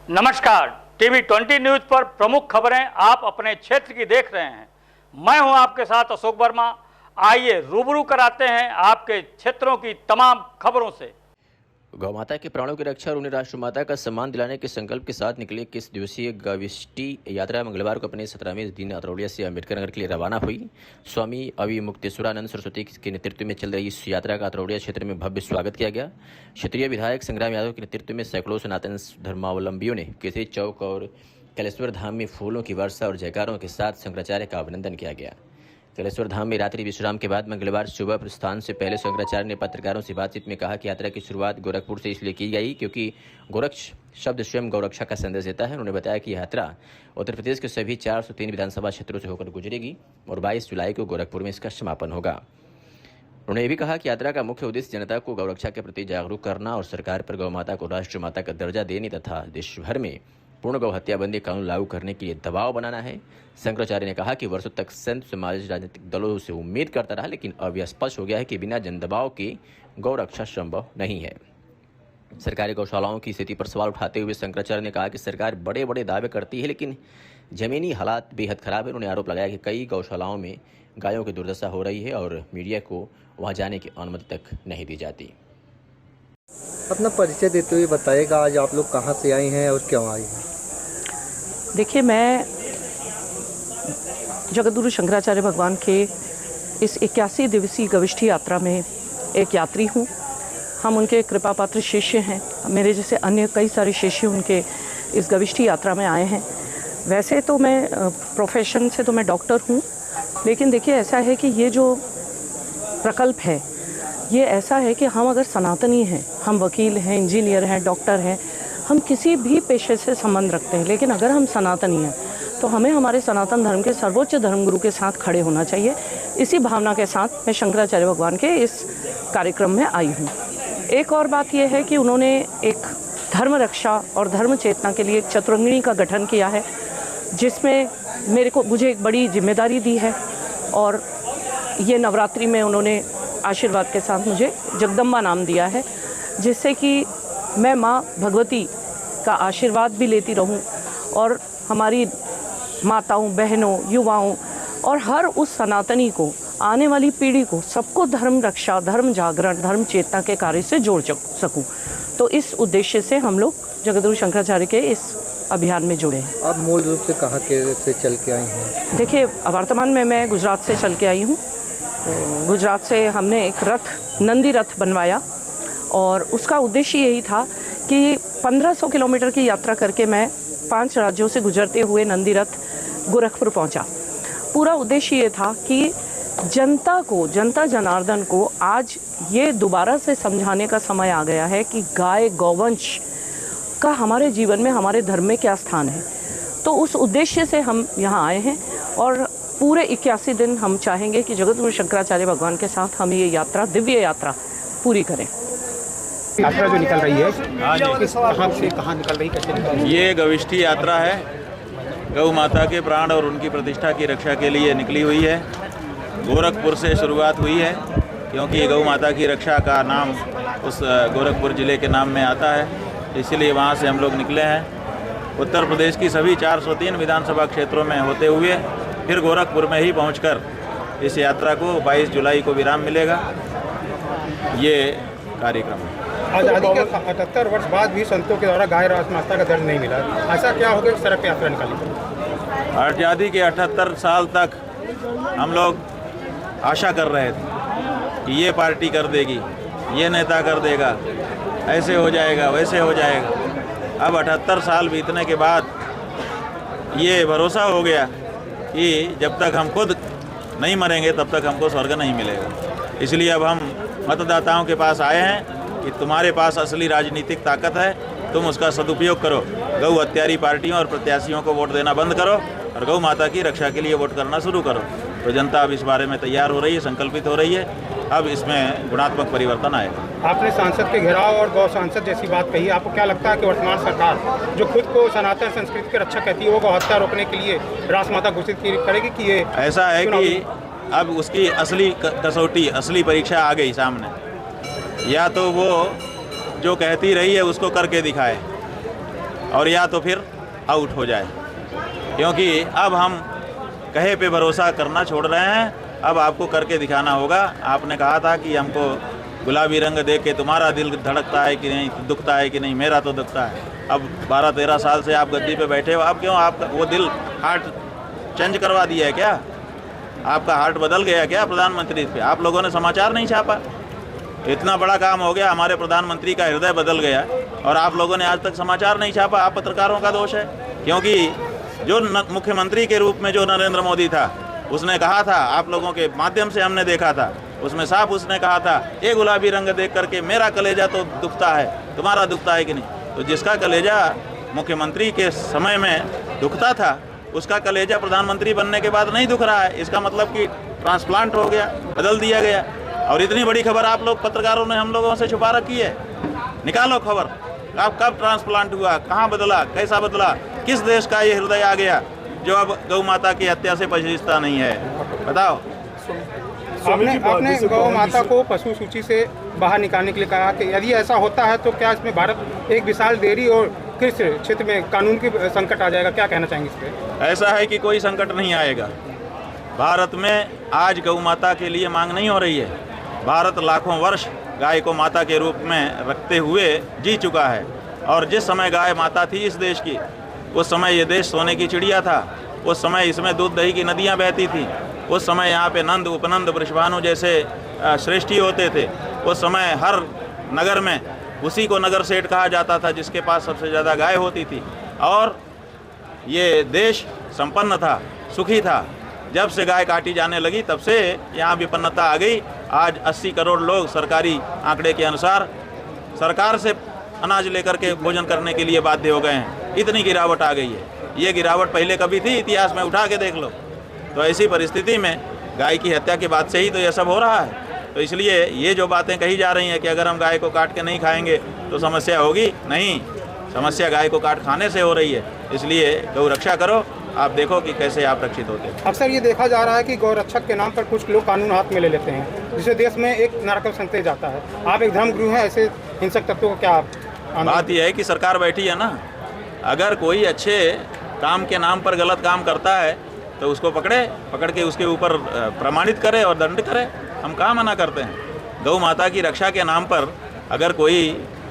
नमस्कार, TV 20 news पर प्रमुख खबरें आप अपने क्षेत्र की देख रहे हैं। मैं हूं आपके साथ अशोक वर्मा। आइए रूबरू कराते हैं आपके क्षेत्रों की तमाम खबरों से। गौ माता के प्राणों की रक्षा और उन्हें राष्ट्रमाता का सम्मान दिलाने के संकल्प के साथ निकली 21 दिवसीय गविष्टि यात्रा मंगलवार को अपने 17वें दिन अतरौलिया से अम्बेडकर नगर के लिए रवाना हुई। स्वामी अविमुक्तेश्वरानंद सरस्वती के नेतृत्व में चल रही इस यात्रा का अतरौलिया क्षेत्र में भव्य स्वागत किया गया। क्षेत्रीय विधायक संग्राम यादव के नेतृत्व में सैकड़ों सनातन धर्मावलंबियों ने केसरी चौक और कैलेश्वर धाम में फूलों की वर्षा और जयकारों के साथ शंकराचार्य का अभिनंदन किया गया। कैलेश्वर धाम में रात्रि विश्राम के बाद मंगलवार सुबह प्रस्थान से पहले शंकराचार्य ने पत्रकारों से बातचीत में कहा कि यात्रा की शुरुआत गोरखपुर से इसलिए की गई क्योंकि गोरक्ष शब्द स्वयं गौरक्षा का संदेश देता है। उन्होंने बताया कि यात्रा उत्तर प्रदेश के सभी 403 विधानसभा क्षेत्रों से होकर गुजरेगी और 22 जुलाई को गोरखपुर में इसका समापन होगा। उन्होंने ये भी कहा कि यात्रा का मुख्य उद्देश्य जनता को गौरक्षा के प्रति जागरूक करना और सरकार पर गौ माता को राष्ट्र माता का दर्जा देने तथा देश भर में पूर्ण गौ हत्याबंदी कानून लागू करने के लिए दबाव बनाना है। शंकराचार्य ने कहा कि वर्षों तक संत समाज राजनीतिक दलों से उम्मीद करता रहा, लेकिन अब यह स्पष्ट हो गया है कि बिना जन दबाव के गौ रक्षा संभव नहीं है। सरकारी गौशालाओं की स्थिति पर सवाल उठाते हुए शंकराचार्य ने कहा कि सरकार बड़े बड़े दावे करती है, लेकिन जमीनी हालात बेहद खराब है। उन्होंने आरोप लगाया कि कई गौशालाओं में गायों की दुर्दशा हो रही है और मीडिया को वहां जाने की अनुमति तक नहीं दी जाती। अपना परिचय देते हुए बताइएगा, आज आप लोग कहाँ से आए हैं और क्यों आए हैं? देखिए, मैं जगद्गुरु शंकराचार्य भगवान के इस 81 दिवसीय गविष्टि यात्रा में एक यात्री हूँ। हम उनके कृपा पात्र शिष्य हैं। मेरे जैसे अन्य कई सारे शिष्य उनके इस गविष्टि यात्रा में आए हैं। वैसे तो मैं प्रोफेशन से तो मैं डॉक्टर हूँ, लेकिन देखिए ऐसा है कि ये जो प्रकल्प है ये ऐसा है कि हम अगर सनातनी हैं, हम वकील हैं, इंजीनियर हैं, डॉक्टर हैं, हम किसी भी पेशे से संबंध रखते हैं, लेकिन अगर हम सनातनी हैं तो हमें हमारे सनातन धर्म के सर्वोच्च धर्मगुरु के साथ खड़े होना चाहिए। इसी भावना के साथ मैं शंकराचार्य भगवान के इस कार्यक्रम में आई हूँ। एक और बात यह है कि उन्होंने एक धर्म रक्षा और धर्म चेतना के लिए एक चतुरंगिणी का गठन किया है, जिसमें मुझे एक बड़ी जिम्मेदारी दी है। और ये नवरात्रि में उन्होंने आशीर्वाद के साथ मुझे जगदम्बा नाम दिया है, जिससे कि मैं माँ भगवती का आशीर्वाद भी लेती रहूं और हमारी माताओं, बहनों, युवाओं और हर उस सनातनी को, आने वाली पीढ़ी को, सबको धर्म रक्षा, धर्म जागरण, धर्म चेतना के कार्य से जोड़ सकूं। तो इस उद्देश्य से हम लोग जगद्गुरु शंकराचार्य के इस अभियान में जुड़े हैं। आप मूल रूप से कहाँ के से चल के आई हैं? देखिए, वर्तमान में मैं गुजरात से चल के आई हूँ। गुजरात से हमने एक रथ, नंदी रथ बनवाया और उसका उद्देश्य यही था कि 1500 किलोमीटर की यात्रा करके मैं 5 राज्यों से गुजरते हुए नंदी रथ गोरखपुर पहुंचा। पूरा उद्देश्य ये था कि जनता जनार्दन को आज ये दोबारा से समझाने का समय आ गया है कि गाय, गौवंश का हमारे जीवन में, हमारे धर्म में क्या स्थान है। तो उस उद्देश्य से हम यहाँ आए हैं और पूरे 81 दिन हम चाहेंगे कि जगद्गुरु शंकराचार्य भगवान के साथ हम ये यात्रा, दिव्य यात्रा पूरी करें। यात्रा जो निकल रही है, कहाँ से कहाँ निकल रही, कैसे निकल रही है? ये गविष्टि यात्रा है, गौ माता के प्राण और उनकी प्रतिष्ठा की रक्षा के लिए निकली हुई है। गोरखपुर से शुरुआत हुई है क्योंकि गौ माता की रक्षा का नाम उस गोरखपुर ज़िले के नाम में आता है, इसलिए वहाँ से हम लोग निकले हैं। उत्तर प्रदेश की सभी 403 विधानसभा क्षेत्रों में होते हुए फिर गोरखपुर में ही पहुंचकर इस यात्रा को 22 जुलाई को विराम मिलेगा। ये कार्यक्रम है। आज़ादी के 78 वर्ष बाद भी संतों के द्वारा गाय राजमाता का दर्ज नहीं मिला। ऐसा क्या हो गया इस तरह की यात्रा निकाली? आज़ादी के 78 साल तक हम लोग आशा कर रहे थे कि ये पार्टी कर देगी, ये नेता कर देगा, ऐसे हो जाएगा, वैसे हो जाएगा। अब 78 साल बीतने के बाद ये भरोसा हो गया कि जब तक हम खुद नहीं मरेंगे तब तक हमको स्वर्ग नहीं मिलेगा। इसलिए अब हम मतदाताओं के पास आए हैं कि तुम्हारे पास असली राजनीतिक ताकत है, तुम उसका सदुपयोग करो। गौ हत्यारी पार्टियों और प्रत्याशियों को वोट देना बंद करो और गौ माता की रक्षा के लिए वोट करना शुरू करो। तो जनता अब इस बारे में तैयार हो रही है, संकल्पित हो रही है। अब इसमें गुणात्मक परिवर्तन आएगा। आपने सांसद के घेराव और गौ सांसद जैसी बात कही, आपको क्या लगता है कि वर्तमान सरकार जो खुद को सनातन संस्कृति की रक्षा कहती है, वो गौ हत्या रोकने के लिए राजमाता घोषित करेगी कि ये ऐसा है कि अब उसकी असली कसौटी, असली परीक्षा आ गई सामने। या तो वो जो कहती रही है उसको करके दिखाए, और या तो फिर आउट हो जाए, क्योंकि अब हम कहे पे भरोसा करना छोड़ रहे हैं। अब आपको करके दिखाना होगा। आपने कहा था कि हमको गुलाबी रंग देख के तुम्हारा दिल धड़कता है कि नहीं, दुखता है कि नहीं, मेरा तो दुखता है। अब 12-13 साल से आप गद्दी पे बैठे हो, अब क्यों आपका वो दिल हार्ट चेंज करवा दिया है क्या? आपका हार्ट बदल गया क्या प्रधानमंत्री पे? आप लोगों ने समाचार नहीं छापा। इतना बड़ा काम हो गया, हमारे प्रधानमंत्री का हृदय बदल गया और आप लोगों ने आज तक समाचार नहीं छापा। आप पत्रकारों का दोष है, क्योंकि जो मुख्यमंत्री के रूप में जो नरेंद्र मोदी था, उसने कहा था, आप लोगों के माध्यम से हमने देखा था, उसमें साफ उसने कहा था, ये गुलाबी रंग देख करके मेरा कलेजा तो दुखता है, तुम्हारा दुखता है कि नहीं? तो जिसका कलेजा मुख्यमंत्री के समय में दुखता था, उसका कलेजा प्रधानमंत्री बनने के बाद नहीं दुख रहा है। इसका मतलब कि ट्रांसप्लांट हो गया, बदल दिया गया। और इतनी बड़ी खबर आप लोग पत्रकारों ने हम लोगों से छुपा रखी है। निकालो खबर, आप कब ट्रांसप्लांट हुआ, कहाँ बदला, कैसा बदला, किस देश का ये हृदय आ गया जो अब गौ माता की हत्या से पछता नहीं है? बताओ। आपने गौ माता को पशु सूची से बाहर निकालने के लिए कहा कि यदि ऐसा होता है तो क्या इसमें भारत एक विशाल डेयरी और कृषि क्षेत्र में कानून की संकट आ जाएगा? क्या कहना चाहेंगे इस पर? ऐसा है कि कोई संकट नहीं आएगा। भारत में आज गौ माता के लिए मांग नहीं हो रही है। भारत लाखों वर्ष गाय को माता के रूप में रखते हुए जी चुका है। और जिस समय गाय माता थी इस देश की, उस समय ये देश सोने की चिड़िया था। उस समय इसमें दूध दही की नदियाँ बहती थी। उस समय यहाँ पे नंद, उपनंद, वृषभानु जैसे श्रेष्ठी होते थे। उस समय हर नगर में उसी को नगर सेठ कहा जाता था जिसके पास सबसे ज़्यादा गाय होती थी। और ये देश संपन्न था, सुखी था। जब से गाय काटी जाने लगी तब से यहाँ विपन्नता आ गई। आज 80 करोड़ लोग सरकारी आंकड़े के अनुसार सरकार से अनाज लेकर के भोजन करने के लिए बाध्य हो गए हैं। इतनी गिरावट आ गई है। ये गिरावट पहले कभी थी? इतिहास में उठा के देख लो। तो ऐसी परिस्थिति में गाय की हत्या के बाद से ही तो ये सब हो रहा है। तो इसलिए ये जो बातें कही जा रही हैं कि अगर हम गाय को काट के नहीं खाएंगे तो समस्या होगी, नहीं, समस्या गाय को काट खाने से हो रही है। इसलिए गौ रक्षा करो, आप देखो कि कैसे आप रक्षित होते हैं। अक्सर ये देखा जा रहा है कि गौ रक्षक के नाम पर कुछ लोग कानून हाथ में ले लेते हैं, जिससे देश में एक नारक संदेश जाता है। आप एक धर्मगुरु हैं, ऐसे हिंसक तत्वों को क्या बात यह है कि सरकार बैठी है ना। अगर कोई अच्छे काम के नाम पर गलत काम करता है तो उसको पकड़ के उसके ऊपर प्रमाणित करे और दंड करे। हम कहाँ मना करते हैं। गौ माता की रक्षा के नाम पर अगर कोई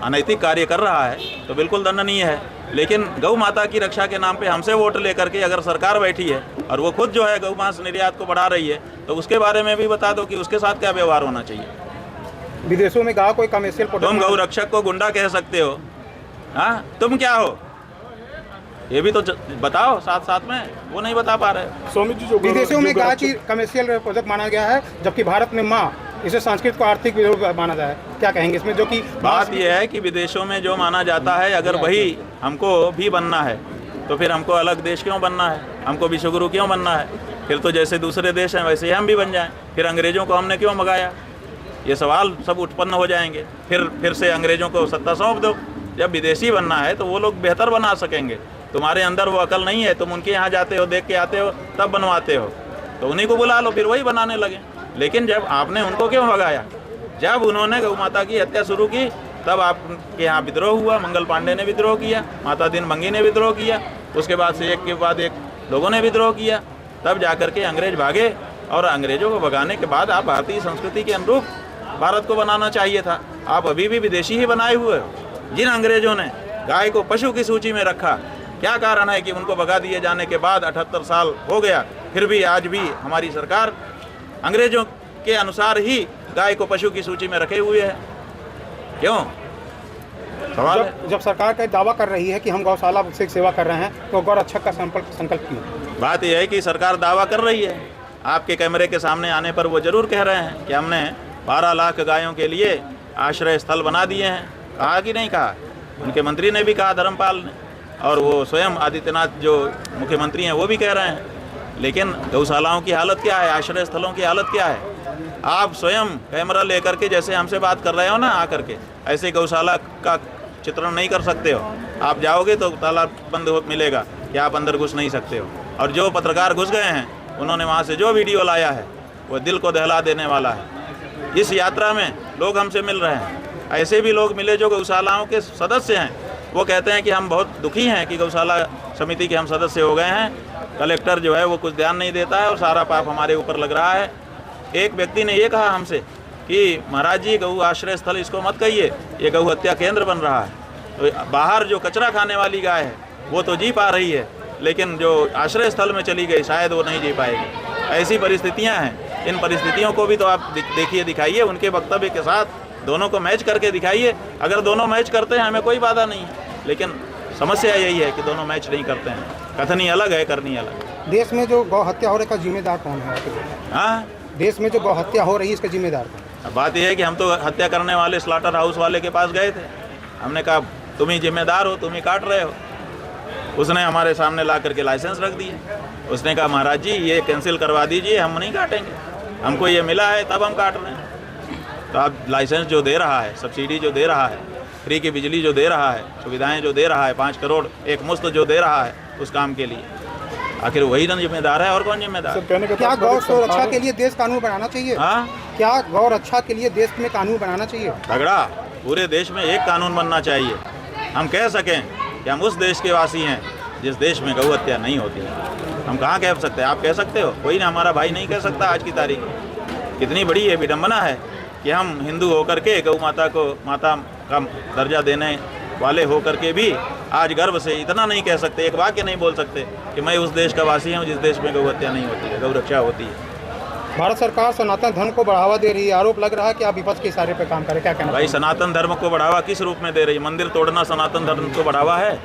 अनैतिक कार्य कर रहा है तो बिल्कुल दंडनीय है। लेकिन गौ माता की रक्षा के नाम पे हमसे वोट लेकर के अगर सरकार बैठी है और वो खुद जो है गौ मांस निर्यात को बढ़ा रही है, तो उसके बारे में भी बता दो कि उसके साथ क्या व्यवहार होना चाहिए। विदेशों में गाँव कोई कमर्शियल तुम गौ रक्षक को गुंडा कह सकते हो? हाँ, तुम क्या हो ये भी तो बताओ साथ साथ में। वो नहीं बता पा रहे। स्वामी जी, जो विदेशों में गाय की कमर्शियल प्रोडक्ट माना गया है, जबकि भारत में माँ इसे संस्कृत को आर्थिक विरोध माना जाए, क्या कहेंगे इसमें? जो कि बात यह है कि विदेशों में जो माना जाता है, अगर वही हमको भी बनना है तो फिर हमको अलग देश क्यों बनना है? हमको विश्वगुरु क्यों बनना है? फिर तो जैसे दूसरे देश हैं वैसे ही हम भी बन जाएं। फिर अंग्रेजों को हमने क्यों मंगाया? ये सवाल सब उत्पन्न हो जाएंगे। फिर से अंग्रेजों को सत्ता सौंप दो। जब विदेशी बनना है तो वो लोग बेहतर बना सकेंगे। तुम्हारे अंदर वो अकल नहीं है, तुम उनके यहाँ जाते हो, देख के आते हो, तब बनवाते हो। तो उन्हीं को बुला लो, फिर वही बनाने लगे। लेकिन जब आपने उनको क्यों भगाया? जब उन्होंने गौ माता की हत्या शुरू की तब आपके यहाँ विद्रोह हुआ। मंगल पांडे ने विद्रोह किया, माता दिन भंगी ने विद्रोह किया, उसके बाद से एक के बाद एक लोगों ने विद्रोह किया। तब जाकर के अंग्रेज भागे और अंग्रेजों को भगाने के बाद आप भारतीय संस्कृति के अनुरूप भारत को बनाना चाहिए था। आप अभी भी विदेशी ही बनाए हुए हो। जिन अंग्रेजों ने गाय को पशु की सूची में रखा, क्या कारण है कि उनको भगा दिए जाने के बाद 78 साल हो गया, फिर भी आज भी हमारी सरकार अंग्रेजों के अनुसार ही गाय को पशु की सूची में रखे हुए है? क्यों? सवाल है। जब सरकार का दावा कर रही है कि हम गौशाला से सेवा कर रहे हैं, तो गौ रक्षक का संकल्प क्यों? बात यह है कि सरकार दावा कर रही है, आपके कैमरे के सामने आने पर वो जरूर कह रहे हैं कि हमने 12 लाख गायों के लिए आश्रय स्थल बना दिए हैं। कहा कि नहीं कहा? उनके मंत्री ने भी कहा, धर्मपाल ने, और वो स्वयं आदित्यनाथ जो मुख्यमंत्री हैं वो भी कह रहे हैं। लेकिन गौशालाओं की हालत क्या है? आश्रय स्थलों की हालत क्या है? आप स्वयं कैमरा लेकर के जैसे हमसे बात कर रहे हो ना आकर के, ऐसे गौशाला का चित्रण नहीं कर सकते हो। आप जाओगे तो ताला बंद मिलेगा कि आप अंदर घुस नहीं सकते हो। और जो पत्रकार घुस गए हैं उन्होंने वहाँ से जो वीडियो लाया है वो दिल को दहला देने वाला है। इस यात्रा में लोग हमसे मिल रहे हैं, ऐसे भी लोग मिले जो गौशालाओं के सदस्य हैं, वो कहते हैं कि हम बहुत दुखी हैं कि गौशाला समिति के हम सदस्य हो गए हैं, कलेक्टर जो है वो कुछ ध्यान नहीं देता है और सारा पाप हमारे ऊपर लग रहा है। एक व्यक्ति ने ये कहा हमसे कि महाराज जी गऊ आश्रय स्थल इसको मत कहिए, ये गऊ हत्या केंद्र बन रहा है। तो बाहर जो कचरा खाने वाली गाय है वो तो जी पा रही है, लेकिन जो आश्रय स्थल में चली गई शायद वो नहीं जी पाएगी। ऐसी परिस्थितियां हैं, इन परिस्थितियों को भी तो आप देखिए, दिखाइए, उनके वक्तव्य के साथ दोनों को मैच करके दिखाइए। अगर दोनों मैच करते हैं हमें कोई बाधा नहीं है, लेकिन समस्या यही है कि दोनों मैच नहीं करते हैं, कथनी अलग है, करनी अलग है। देश में जो गौ हत्या हो रही है, का जिम्मेदार कौन है? हाँ, देश में जो गौ हत्या हो रही है, इसका जिम्मेदार कौन? अब बात यह है कि हम तो हत्या करने वाले स्लॉटर हाउस वाले के पास गए थे, हमने कहा तुम ही जिम्मेदार हो, तुम ही काट रहे हो। उसने हमारे सामने ला करके लाइसेंस रख दिए। उसने कहा महाराज जी ये कैंसिल करवा दीजिए, हम नहीं काटेंगे, हमको ये मिला है तब हम काट रहे हैं। तो आप लाइसेंस जो दे रहा है, सब्सिडी जो दे रहा है, फ्री की बिजली जो दे रहा है, सुविधाएं जो दे रहा है, 5 करोड़ एक मुफ्त जो दे रहा है उस काम के लिए, आखिर वही ना जिम्मेदार है और कौन जिम्मेदार? क्या गौ सुरक्षा के लिए देश कानून बनाना चाहिए? हाँ, क्या गौ रक्षा के लिए देश में कानून बनाना चाहिए? तगड़ा, पूरे देश में एक कानून बनना चाहिए। हम कह सकें कि हम उस देश के वासी हैं जिस देश में गौ हत्या नहीं होती है। हम कहाँ कह सकते हैं? आप कह सकते हो? कोई ना, हमारा भाई नहीं कह सकता। आज की तारीख कितनी बड़ी ये विडम्बना है कि हम हिंदू होकर के गौ माता को माता का दर्जा देने वाले होकर के भी आज गर्व से इतना नहीं कह सकते, एक वाक्य नहीं बोल सकते कि मैं उस देश का वासी हूँ जिस देश में गौ हत्या नहीं होती है, गौ रक्षा होती है। भारत सरकार सनातन धर्म को बढ़ावा दे रही है, आरोप लग रहा है कि आप विपक्ष के इशारे पर काम करें, क्या कहना? भाई सनातन धर्म को बढ़ावा किस रूप में दे रही है? मंदिर तोड़ना सनातन धर्म को बढ़ावा है?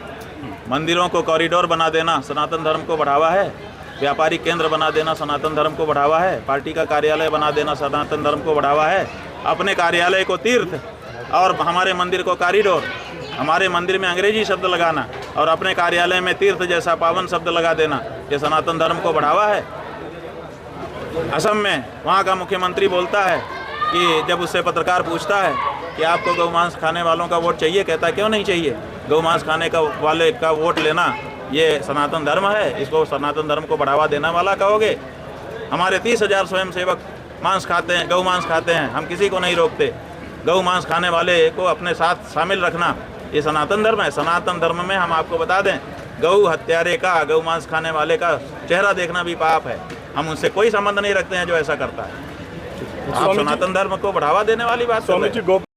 मंदिरों को कॉरिडोर बना देना सनातन धर्म को बढ़ावा है? व्यापारिक केंद्र बना देना सनातन धर्म को बढ़ावा है? पार्टी का कार्यालय बना देना सनातन धर्म को बढ़ावा है? अपने कार्यालय को तीर्थ और हमारे मंदिर को कॉरिडोर, हमारे मंदिर में अंग्रेजी शब्द लगाना और अपने कार्यालय में तीर्थ जैसा पावन शब्द लगा देना, ये सनातन धर्म को बढ़ावा है? असम में वहाँ का मुख्यमंत्री बोलता है कि जब उससे पत्रकार पूछता है कि आपको गौ मांस खाने वालों का वोट चाहिए, कहता है क्यों नहीं चाहिए, गौ मांस खाने का वाले का वोट लेना ये सनातन धर्म है, इसको सनातन धर्म को बढ़ावा देने वाला कहोगे? हमारे 30,000 स्वयंसेवक मांस खाते हैं, गौ मांस खाते हैं, हम किसी को नहीं रोकते। गौ मांस खाने वाले को अपने साथ शामिल रखना ये सनातन धर्म है? सनातन धर्म में हम आपको बता दें, गौ हत्यारे का, गौ मांस खाने वाले का चेहरा देखना भी पाप है। हम उनसे कोई संबंध नहीं रखते हैं जो ऐसा करता है। आप सनातन धर्म को बढ़ावा देने वाली बात कर रहे हैं।